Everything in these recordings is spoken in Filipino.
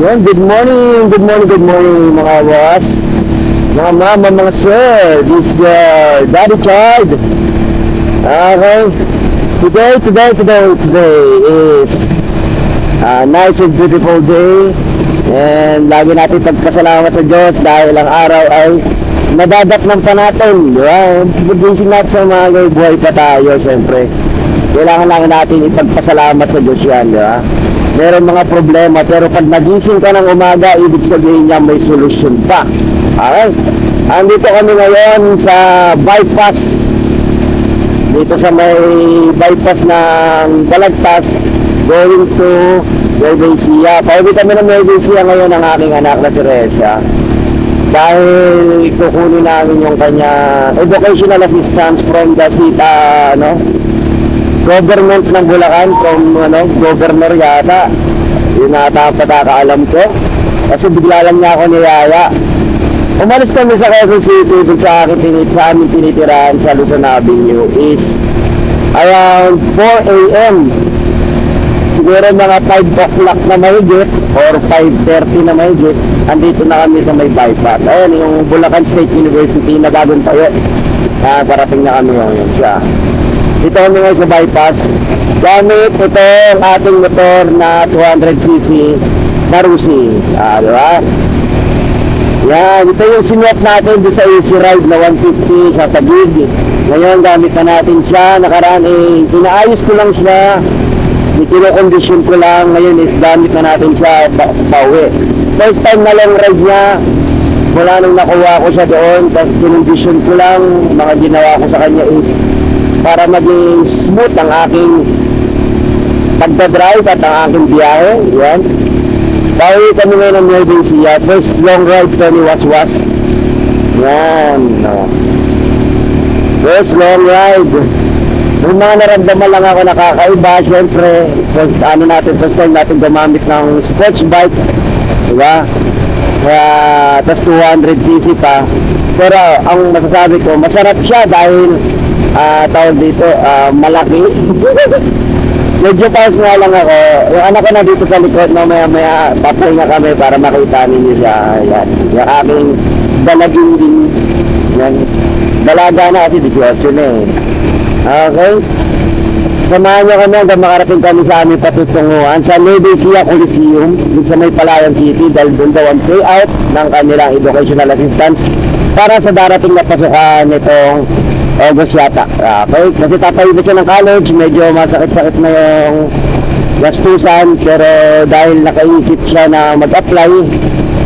Yun, good morning, good morning, good morning mga boss, mga mama, mga sir. This is your Daddy Child. Okay, today is a nice and beautiful day. And lagi natin pagpasalamat sa Diyos dahil ang araw ay nadadatnan pa natin, di ba? Pag-gising natin sa mga buhay pa tayo, syempre kailangan lang natin ipagpasalamat sa Diyos yan, di ba? Meron mga problema, pero pag nagising ka ng umaga, ibig sabihin niya may solusyon pa. Okay? Andito kami ngayon sa bypass. Dito sa may bypass ng Balagtas, going to Nueva Ecija. Pauwi kami ng Nueva Ecija ngayon ng aking anak na si Resha. Dahil kukunin namin yung kanya educational assistance from the government ng Bulacan, from governor yata. Yun ata pagkakaalam ko, kasi bigla lang niya ako niyaya. Umalis kami sa Quezon City dun sa aming tinitirahan sa Luzon Avenue is around 4 AM. Siguro mga 5 o'clock na mahigit or 5:30 na mahigit, andito na kami sa may bypass. Ayan yung Bulacan State University na bagong tayo. Parating na kami ngayon siya. Dito kami ngayon sa bypass. Gamit ito ang ating motor na 200cc na Rusi. Diba? Yan, ito yung sinuot natin doon sa Easy Ride na 150 sa Taguig. Ngayon gamit na natin siya. Nakaraan inaayos ko lang siya, kinokondisyon ko lang. Ngayon is gamit na natin siya pauwi. First time na long ride niya. Mula nung nakuha ko siya doon, tapos kinondisyon ko lang. Mga ginawa ko sa kanya is para maging smooth ang aking pagdadrive at ang aking biyahe. Yan. Pauwi kami ngayon ng Nueva Ecija. First long ride ko ni Waswas. Yan. First long ride. Yung mga naramdaman lang ako nakakaiba. Siyempre, first time natin gumamit ng sports bike. Diba? Tas 200cc pa. Pero ang masasabi ko, masarap siya dahil tawag dito, malaki. Medyo paus nga lang ako. Yung anak ko na dito sa likod, maya papahinga kami para makita ninyo siya. Yan. Yung aking dalagin din. Yan. Dalaga na kasi 18 na eh. Okay. Samahan nyo kami hanggang makarating kami sa aming patutunguhan sa Nueva Ecija Coliseum dun sa may Palayan City, dahil doon daw ang payout ng kanilang educational assistance para sa darating na pasukan nitong August yata. Okay, kasi tatayo na siya ng college, medyo masakit-sakit na yung gastusan, pero dahil nakaisip siya na mag-apply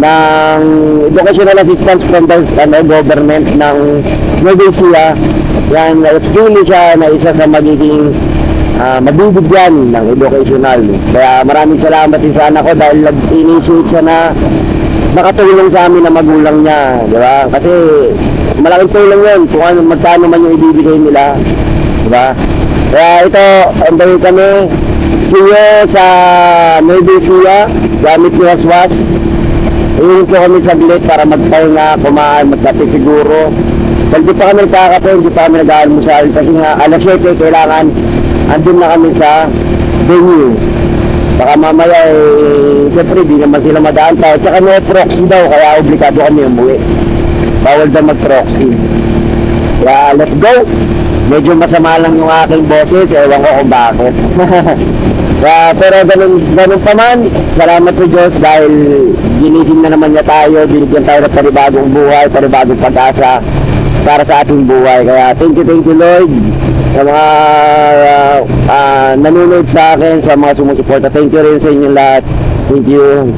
ng educational assistance from the government ng Nueva Ecija, yan, pili siya na isa sa magiging mabibigyan ng educational. Kaya maraming salamat din sa anak ko dahil nag-initiate siya na nakatulong sa amin na magulang niya, di ba? Kasi malaking tulong yun kung ano, magkano man yung ibibigay nila, diba? Kaya ito, andahin kami. See you sa Nueva Ecija, gamit si Waswas. Iyon po kami saglit para magpahinga, kumaan, magkape siguro. Dahil di pa kami nagkakape, di pa kami nag-aalmusal kasi nga alas 7 kailangan andun na kami sa venue. Baka mamaya siyempre di naman sila madaan pa. Tsaka no proxy daw, kaya obligado kami umuwi. Bawal daw mag-proxy. Kaya let's go. Medyo masama lang yung aking boses, ewan ko kung bakit. Pero ganun pa man, salamat sa Diyos dahil ginising na naman niya tayo, binigyan tayo ng panibagong buhay, panibagong pag-asa para sa ating buhay. Kaya thank you Lord sa mga nanonood sa akin, sa mga sumusuporta. Thank you rin sa inyong lahat. Thank you.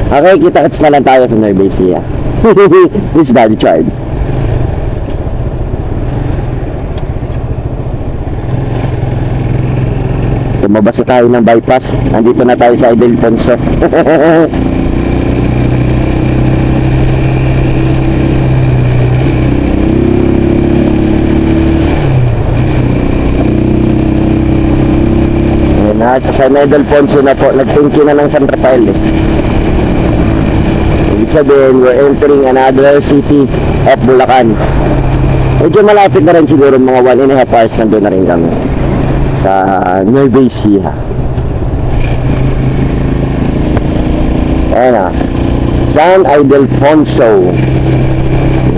Okay, kita-kits na lang tayo sa Nueva Ecija. This is Daddy Child. Tumabas na tayo ng bypass. Nandito na tayo sa Ildefonso. Sa Ildefonso na po, nag-thank you na ng San Rafael eh. Ibig sabihin, we're entering another city of Bulacan. Medyo malapit na rin siguro, mga 1.5 hours nandun na rin kami sa Nueva Ecija. Ayan na. San Ildefonso.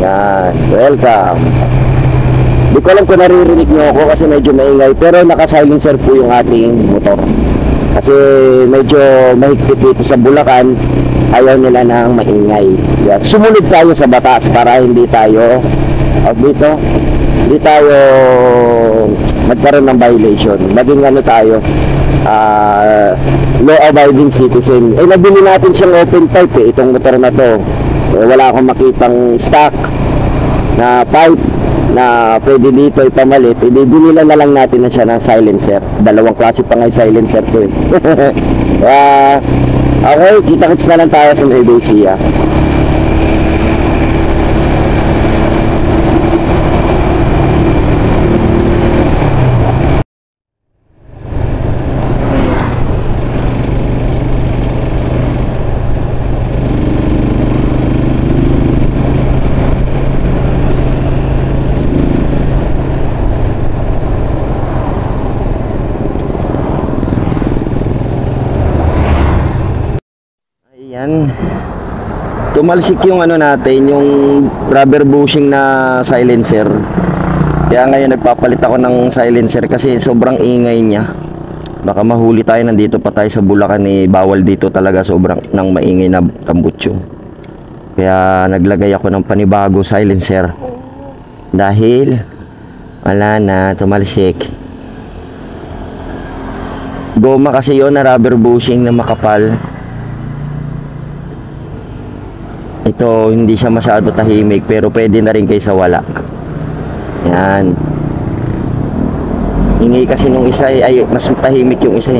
Yan. Welcome. Di ko alam kung naririnig nyo ako kasi medyo maingay. Pero naka-silencer po yung ating motor. Kasi medyo mahigpit dito sa Bulacan. Ayaw nila ng maingay. Yan. Sumunod tayo sa batas para hindi tayo hindi tayo magkaroon ng violation. Maging ano tayo, law-abiding citizen. Nabili natin siyang open pipe itong motor na to. Wala akong makitang stock na pipe na pwede dito ipamalit. Ibibili na lang natin na siya ng silencer. Dalawang klase pa nga yung silencer ko okay, kita-kits na lang tayo sa Nueva Ecija. Ayan. Tumalsik yung ano natin, yung rubber bushing na silencer. Kaya ngayon nagpapalit ako ng silencer kasi sobrang ingay niya. Baka mahuli tayo, nandito pa tayo sa Bulacan bawal dito talaga, sobrang nang maingay na tambutso. Kaya naglagay ako ng panibago silencer. Dahil wala na, tumalsik. Goma kasi yon na rubber bushing na makapal. Ito hindi siya masyado tahimik pero pwede na rin kaysa wala. Yan. Ingay kasi nung isa ay mas tahimik yung isa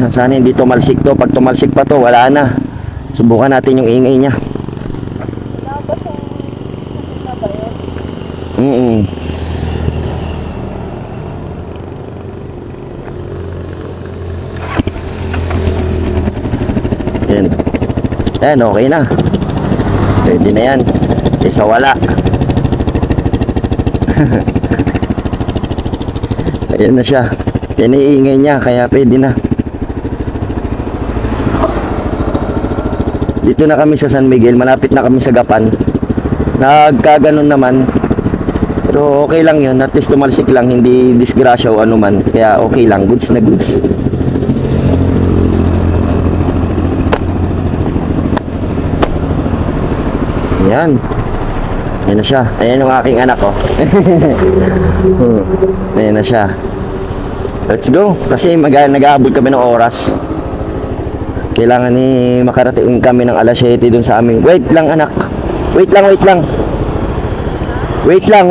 Sana hindi tumalsik to. Pag tumalsik pa to wala na. Subukan natin yung ingay niya. Yan, okay na. Pwede na yan. Kaysa wala. Ayan na siya. Yan iingay niya, kaya pwede na. Dito na kami sa San Miguel. Malapit na kami sa Gapan. Nagkaganon naman. Pero okay lang yun. At least tumalsik lang. Hindi disgrasya o anuman. Kaya okay lang. Goods na goods. Ayan. Ayan na siya. Ayan yung aking anak Ayan na siya. Let's go. Kasi nag-aabot kami ng oras. Kailangan makarating kami ng alas 7 dun sa amin. Wait lang anak. Wait lang.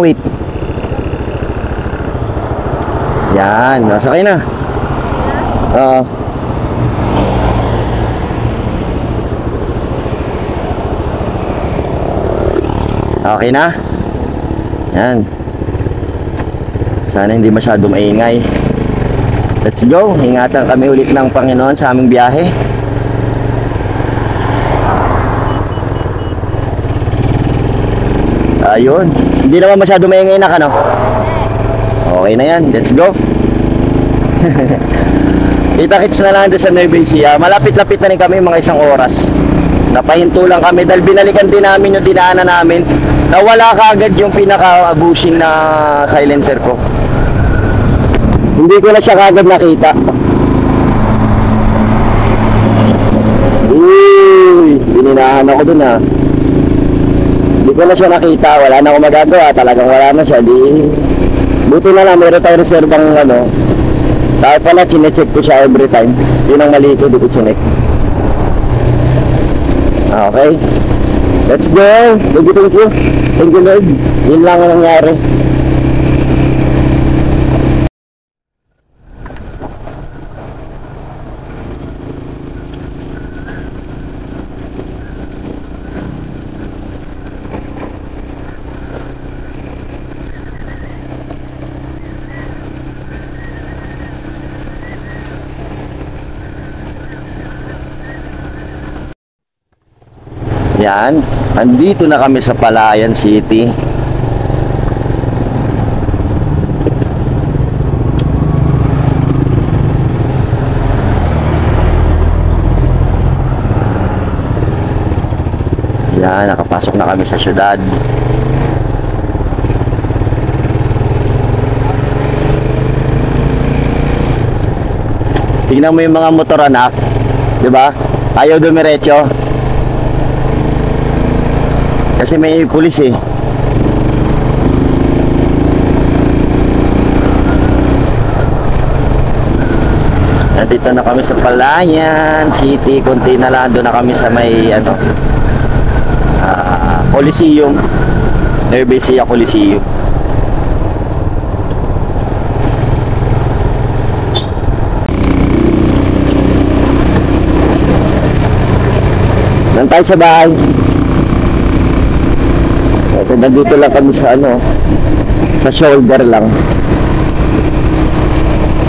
Wait. Yan. Nasakay na. Okay na? Yan. Sana hindi masyado maingay. Let's go. Ingatan kami ulit ng Panginoon sa aming biyahe. Ayun. Hindi naman masyado maingay na no? Okay na yan. Let's go. Kita-kits na lang din sa Nueva Ecija. Malapit-lapit na rin kami mga isang oras. Napahinto lang kami dahil binalikan din namin yung dinaanan namin. Nawala kaagad yung pinaka-bushing na silencer ko. Hindi ko na siya kaagad nakita. Uy, bininahan ako dun Hindi ko na siya nakita. Wala na akong magagawa. Talagang wala na siya. Buti na lang, meron tayo reservang Dahil pala, chinecheck ko siya every time. Yun ang mali ko, di ko chinek. Okay. Let's go. Thank you. Thank you Lord. Yun lang ang nangyari. Yan, andito na kami sa Palayan City. Yan, nakapasok na kami sa syudad. Tingnan mo yung mga motor, anak. 'Di ba? Ayaw dumiretso. Kasi may pulis eh. Nandito na kami sa Palayan City. Kunti na lang, doon na kami sa may ano, Coliseum, Nueva Ecija Coliseum. Nandito tayo sa bahay. Ito, nandito lang kami sa ano, sa shoulder lang.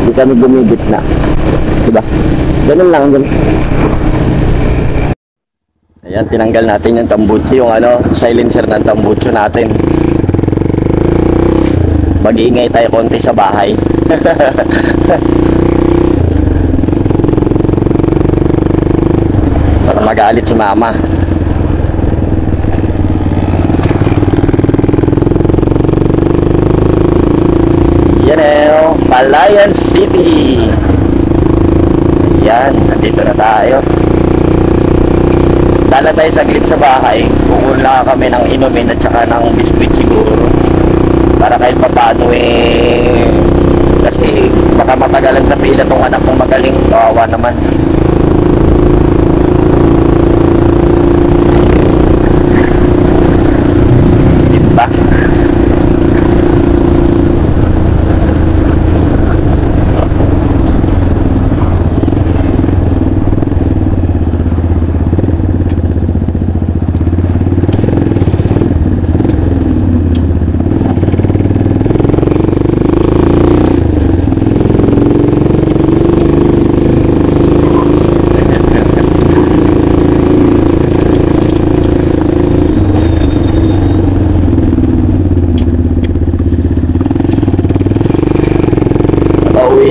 Hindi kami gumigit na. Diba? Ganun lang, ganun. Ayan, tinanggal natin yung tambutso, yung ano, silencer ng tambutso natin. Mag-iingay tayo konti sa bahay. Para magalit si mama. Yan eh, Palayan City. Yan, nandito na tayo. Dala tayo saglit sa bahay. Kukuha kami ng inumin at saka ng biskuit siguro. Para kahit papano eh. Kasi baka matagalan sa pila tong anak kong magaling. Kawawa naman. Diba?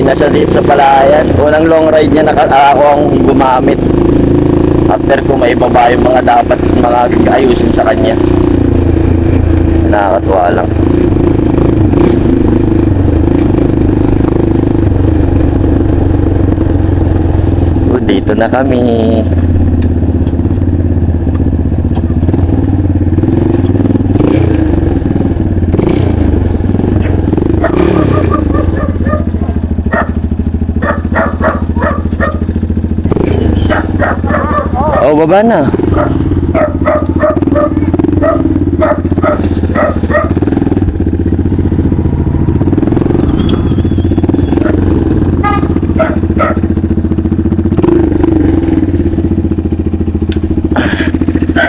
Na siya dito sa Palayan. Unang long ride niya ako ang gumamit. After ko may ibaba yung mga dapat mga ayusin sa kanya. Nakakatuwa lang. Dito na kami. Oh, baba na.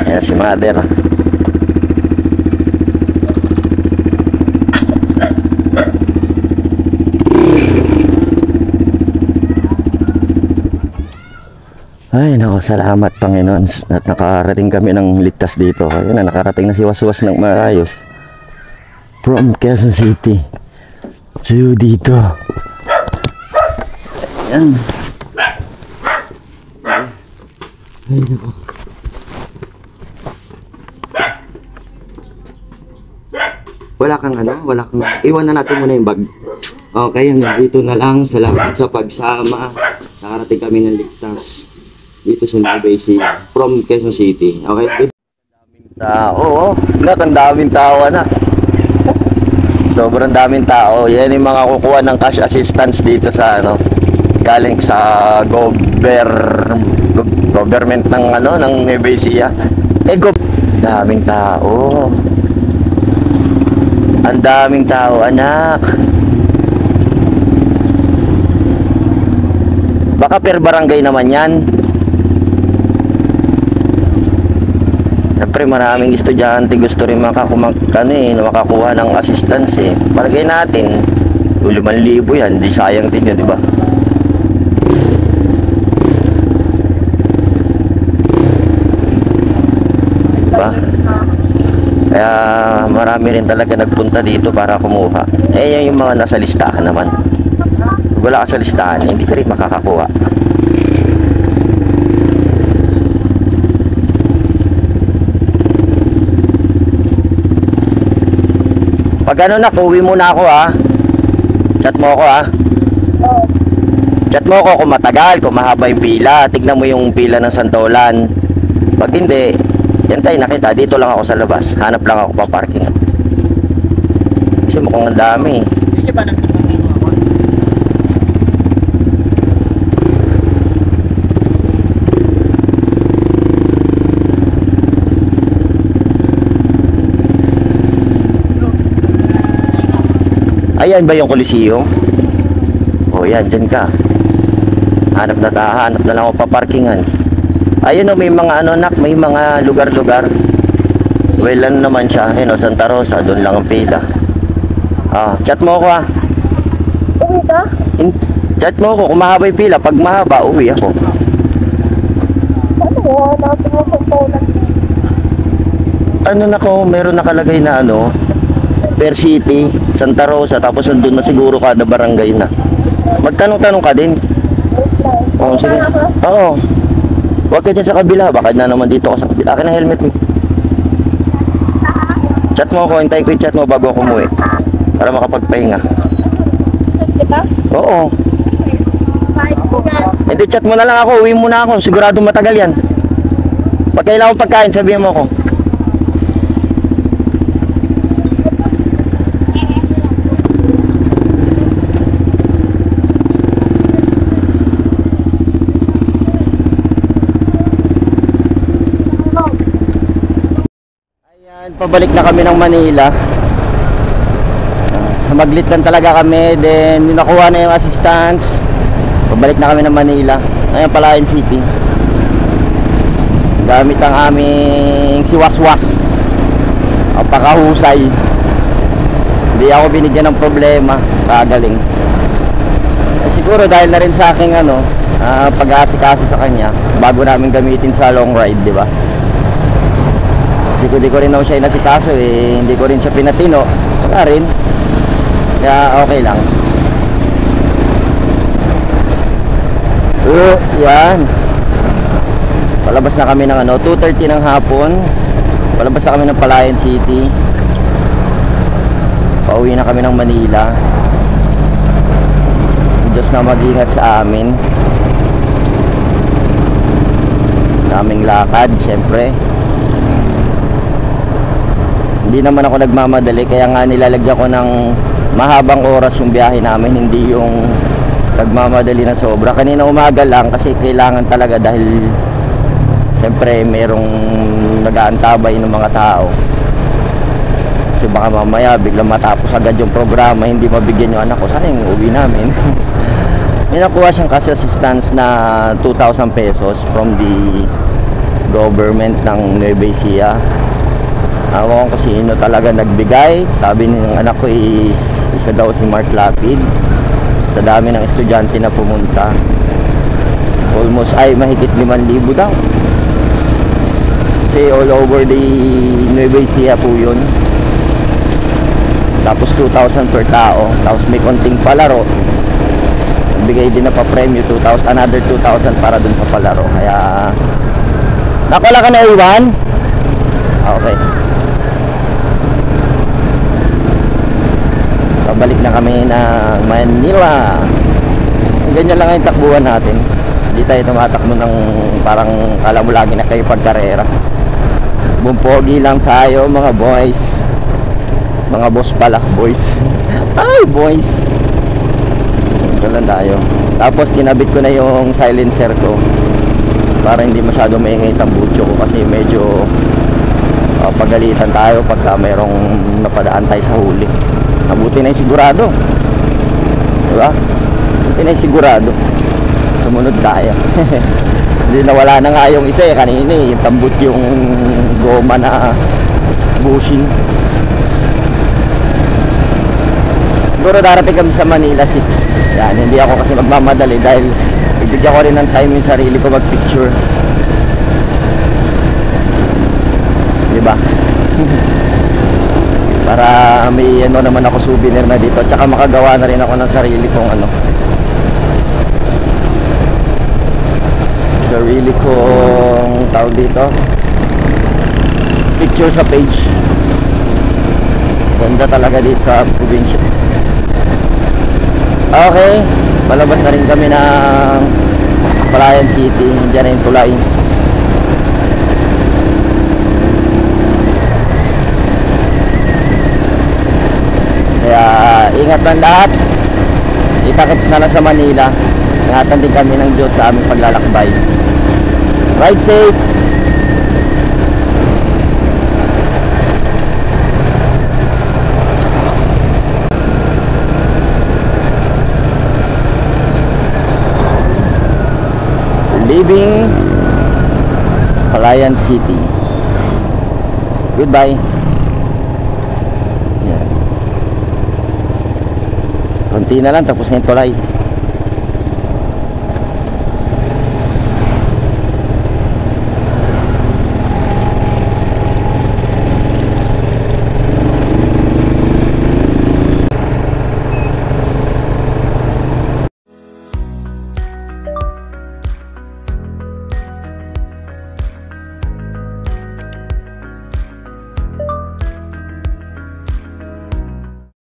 Ayan si Mother. Ay, naku, salamat Panginoon at nakarating kami ng ligtas dito. Ayun na, nakarating na si Waswas ng maayos. From Quezon City to dito. Ayan. Ay, naku. Wala kang ano, wala kang... Iwan na natin muna yung bag. Okay, dito na lang. Salamat sa pagsama. Nakarating kami ng ligtas dito sa Nueva Ecija from Quezon City. Okay? Daming tao. Ang daming tao na. Sobrang daming tao. Yan yung mga kukuha ng cash assistance dito sa ano, galing sa government ng ano, ng Nueva Ecija. Daming tao. Ang daming tao, anak. Baka per barangay naman yan. Siyempre maraming estudyante gusto rin makakuha ng assistance eh. Palagay natin 5,000 yan, di sayang din yun, di ba? Diba? Kaya marami rin talaga nagpunta dito para kumuha. Eh yung mga nasa listahan naman. Kung wala ka sa listahan, hindi ka rin makakakuha. Pag ano na, uwi muna ako ha. Chat mo ako ha. Oo. Chat mo ako kung matagal, kung mahaba yung pila. Tignan mo yung pila ng Santolan. Pag hindi, yan tayo nakita. Dito lang ako sa labas. Hanap lang ako pa parking. Kasi mukhang ang dami. Sige ba nagtatanong ako? Ayan ba yung Coliseo? O yan, dyan ka. Hanap na lang ako paparkingan. Ayun o, may mga ano nak, may mga lugar-lugar. Well, ano naman siya, ayun o, Santa Rosa, doon lang ang pila. Chat mo ako ha. Uwi ka? Chat mo ako kung mahaba yung pila. Pag mahaba, uwi ako. Ano mo? Hanapin mo sa phone. Ano na ko, meron nakalagay na ano, per city, Santa Rosa, tapos nandun na siguro kada barangay na. Magtanong-tanong ka din. Oo, sige. Oo. Huwag ka dyan sa kabila, baka na naman dito ka sa kabila. Akin ang helmet mo. Chat mo ako, hintayin ko yung chat mo bago ako umuwi. Para makapagpahinga. Kita? Oo. Kahit ko nga. Hindi, chat mo na lang ako, uwi muna ako. Sigurado matagal yan. Pag kailangan ko pagkain, sabihin mo ako. Pabalik na kami ng Manila. Maglit lang talaga kami. Then nakuha na yung assistance. Pabalik na kami ng Manila. Ngayon Palayan City. Gamit ang aming siwaswas. Ang pakahusay. Hindi ako binigyan ng problema. Kagaling. Siguro dahil na rin sa aking pag-aasikaso sa kanya bago namin gamitin sa long ride, di ba? Kasi kung di ko rin naman siya inasikaso hindi ko rin siya pinatino, wala rin. Kaya okay lang. Yan. Palabas na kami ng 2:30 ng hapon. Palabas na kami ng Palayan City. Pauwi na kami ng Manila. Diyos na mag-ingat sa amin. Sa aming lakad, syempre. Hindi naman ako nagmamadali, kaya nga nilalagyan ko ng mahabang oras yung biyahe namin, hindi yung nagmamadali na sobra. Kanina umaga lang kasi kailangan talaga dahil syempre merong nag-aantabay ng mga tao. Kasi baka mamaya biglang matapos agad yung programa, hindi mabigyan yung anak ko, sayang uwi namin. May nakuha siyang cash assistance na 2,000 pesos from the government ng Nueva Ecija. Awan ko kasi sino talaga nagbigay. Sabi ng anak ko is isa daw si Mark Lapid. Sa dami ng estudyante na pumunta, almost mahigit 5,000 daw. Kasi all over the Nueva Ecija po yun. Tapos 2,000 per tao. Tapos may konting palaro. Bigay din na pa premyo 2,000, another 2,000 para dun sa palaro. Kaya nakala ka na iwan? Okay. Pabalik na kami ng Manila. Ganyan lang ang takbuhan natin. Hindi tayo tumatakbo ng parang kala mo lagi na kayo pagkarera. Bumpogi lang tayo mga boys. Mga boss pala, boys. Ay, boys. Ito lang tayo. Tapos kinabit ko na yung silencer ko para hindi masyado maingay tambucho ko kasi medyo pagalitan tayo pagka mayroong napadaan tayo sa huli. Mabuti na yung sigurado, diba? Mabuti na yung sigurado. Sumunod tayo. Hindi nawala na nga yung isa kanina yung tambut yung goma na bushing. Siguro darating kami sa Manila 6. Yan, hindi ako kasi magmamadali dahil ibigyan ko rin ng time yung sarili ko mag-picture. Diba? Para may naman ako souvenir na dito. Tsaka makagawa na rin ako ng sarili kong sarili kong tawag dito, picture sa page. Ganda talaga dito sa probinsya. Okay, palabas na rin kami ng Palayan City. Diyan na yung tulay. Kaya ingat ng lahat. Kita-kits na lang sa Manila. Ingatan din kami ng Diyos sa aming paglalakbay. Ride safe. Leaving Palayan City. Goodbye. Yan. Konti na lang tapos na yung tulay.